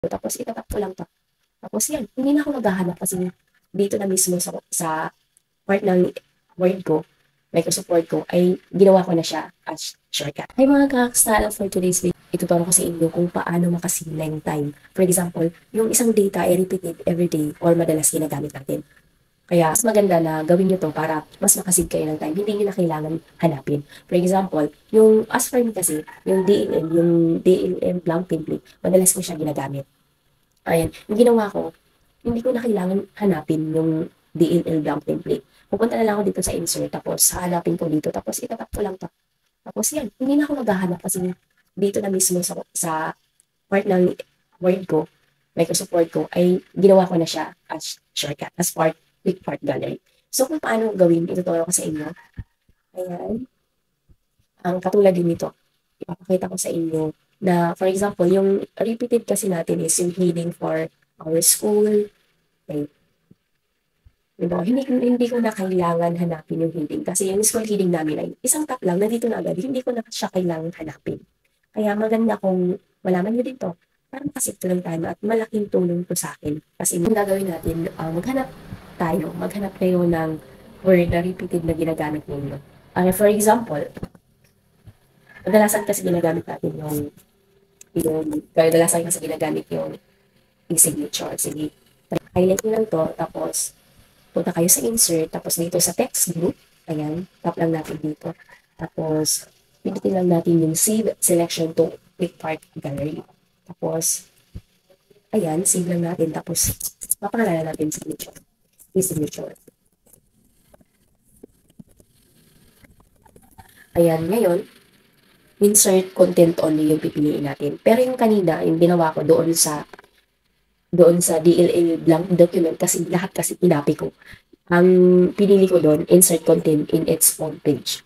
Tapos itatap ko lang 'to. Tapos yan, hindi na ako maghahanap kasi dito na mismo sa part ng Word ko, Microsoft Word ko, ay ginawa ko na siya as shortcut. Hi mga ka-style, for today's video, ituturo ko sa inyo kung paano makasave ng time. For example, yung isang data ay repeated everyday or madalas ginagamit natin. Kaya mas maganda na gawin nyo to para mas makasave kayo ng time. Hindi nyo na kailangan hanapin. For example, yung as for me kasi, yung DLM blank template, madalas ko siya ginagamit. Ayan, yung ginawa ko, hindi ko na kailangan hanapin yung DLL blank template. Pupunta na lang ako dito sa insert, tapos hahanapin ko dito, tapos itatap ko lang to. Tapos yan, hindi na ako maghahanap kasi dito na mismo sa part ng Word ko, Microsoft Word ko, ay ginawa ko na siya as shortcut, as quick part gallery. So kung paano gawin, ituturo ko sa inyo. Ayan, ang katulad din nito, ipapakita ko sa inyo na, for example, yung repeated kasi natin is yung heading for our school. Okay. Diba? Hindi ko na kailangan hanapin yung heading kasi yung school heading namin ay isang tap lang, nandito na agad. Hindi ko na siya kailangan hanapin. Kaya maganda kung malaman nyo dito para makasave ko ng time at malaking tulong to sa akin. Kasi yung gagawin natin, maghanap kayo ng word na repeated na ginagamit ninyo. For example, kadalasan kasi ginagamit natin kadalasan kasi ginagamit yung e-signature. Sige, highlight nyo lang to, tapos punta kayo sa insert, tapos dito sa text group, ayan, tap lang natin dito. Tapos, pindutin lang natin yung save selection to quick part gallery. Tapos, ayan, save lang natin. Tapos, mapangalanan natin signature. E-signature. Ayan, ngayon, insert content only yung pipiliin natin. Pero yung kanina, yung ginawa ko doon sa DLL blank document kasi lahat kasi tinapi ko. Ang pinili ko doon, insert content in its own page.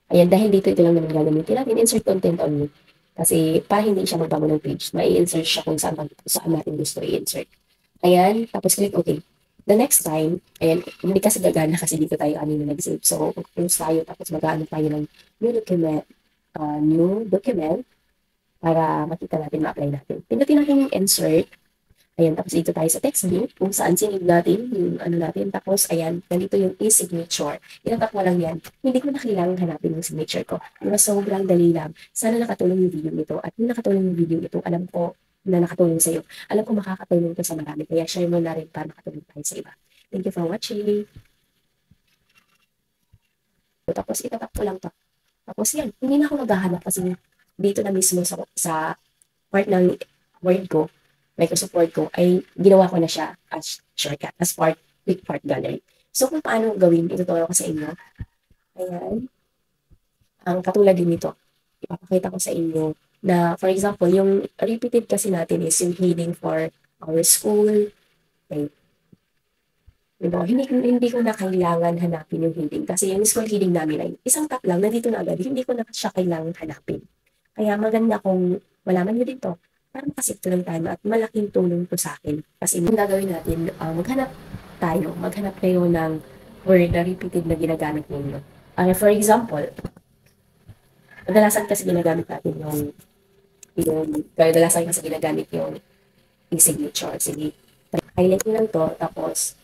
Ayan, dahil dito ito lang naman gagamitin natin, insert content only. Kasi para hindi siya magbago ng page, mai-insert siya kung saan natin gusto i-insert. Ayan, tapos click OK. The next time, ayan, hindi kasi gagana kasi dito tayo kanina nag-save. So, close tayo, tapos mag-ano tayo ng new document para makita natin, ma-apply natin. Pindutin natin yung insert. Ayan, tapos dito tayo sa text view, kung saan sinave natin yung ano natin. Tapos, ayan, ganito yung e-signature. Itatap mo lang yan. Hindi ko na kailangan hanapin yung signature ko. Diba, sobrang dali lang. Sana nakatulong yung video nito. At kung nakatulong yung video nito, alam ko na nakatulong sa'yo. Alam ko makakatulong to sa marami. Kaya share mo na rin para makatulong tayo sa iba. Thank you for watching. Tapos, itatap ko lang to. Tapos, yan. Hindi na ako maghahanap kasi dito na mismo sa part ng Word ko, Microsoft Word ko, ay ginawa ko na siya as shortcut, as quick part gallery. So, kung paano gawin, ituturo ko sa inyo. Ayan. Ang katulad din nito, ipapakita ko sa inyo na, for example, yung repeated kasi natin is yung heading for our school. Okay. Diba? Hindi ko na kailangan hanapin yung heading kasi yung school heading namin ay isang tap lang, nandito na agad. Hindi ko na siya kailangan hanapin. Kaya maganda kung malaman nyo dito para makasave ko ng time at malaking tulong to sa akin. Kasi yung gagawin natin, maghanap kayo ng word na repeated na ginagamit ninyo. For example, kadalasan kasi ginagamit natin yung e-signature. Sige, highlight nyo lang to, tapos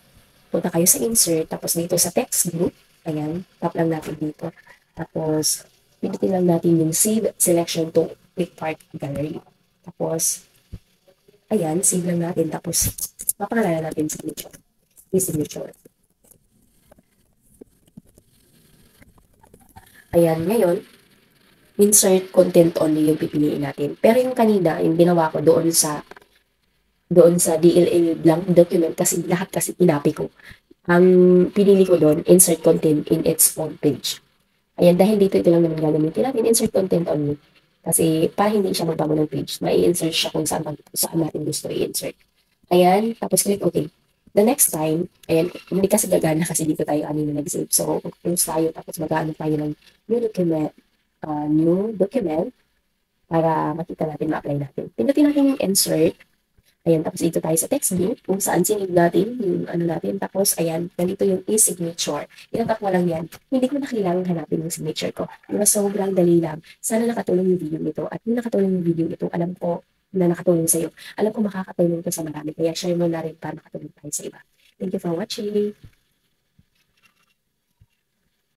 punta kayo sa insert, tapos dito sa text group, ayan, tap lang natin dito. Tapos, pindutin lang natin yung save selection to quick part gallery. Tapos, ayan, save lang natin. Tapos, mapangalanan natin signature. E-signature. Ayan, ngayon, insert content only yung pipiliin natin. Pero yung kanina, yung ginawa ko doon sa DLL blank document kasi lahat kasi tinapi ko. Ang pinili ko doon, insert content in its own page. Ayan, dahil dito ito lang naman gagamitin natin, insert content only. Kasi para hindi siya magbago ng page, mai-insert siya kung saan natin gusto i-insert. Ayan, tapos click OK. The next time, ayan, hindi kasi gagana kasi dito tayo kanina nag-save. So, close tayo, tapos mag-ano tayo ng new document para makita natin, ma-apply natin. Pindutin natin yung insert. Ayan, tapos dito tayo sa text view, kung saan sinave natin yung ano natin. Tapos, ayan, ganito yung e-signature. Itatap mo lang yan. Hindi ko na kailangan hanapin yung signature ko. Diba, sobrang dali lang. Sana nakatulong yung video nito. At kung nakatulong yung video nito, alam ko na nakatulong sa'yo. Alam ko makakatulong to sa marami, kaya share mo na rin para makatulong tayo sa iba. Thank you for watching.